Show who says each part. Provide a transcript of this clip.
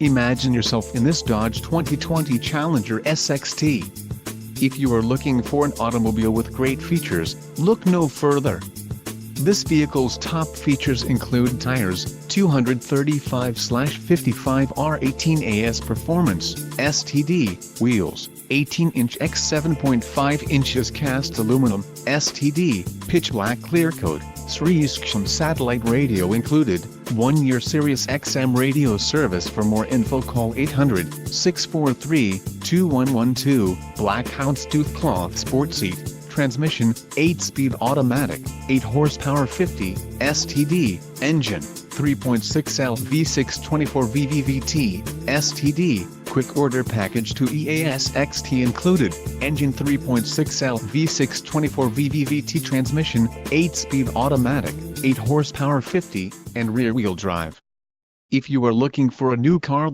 Speaker 1: Imagine yourself in this Dodge 2020 Challenger SXT. If you are looking for an automobile with great features, look no further. This vehicle's top features include tires, 235/55 R18AS Performance, STD, wheels, 18-inch x 7.5 inches cast aluminum, STD, pitch black clear coat, Sirius satellite radio included, 1-year Sirius XM radio service. For more info call 800-643-2112, black houndstooth cloth sport seat, transmission, 8-speed automatic, 8 horsepower 50, STD, engine, 3.6L V6 24 VVVT, STD, quick order package to EASXT included, engine 3.6L V6 24 VVVT transmission, 8-speed automatic, 8 horsepower 50, and rear-wheel drive. If you are looking for a new car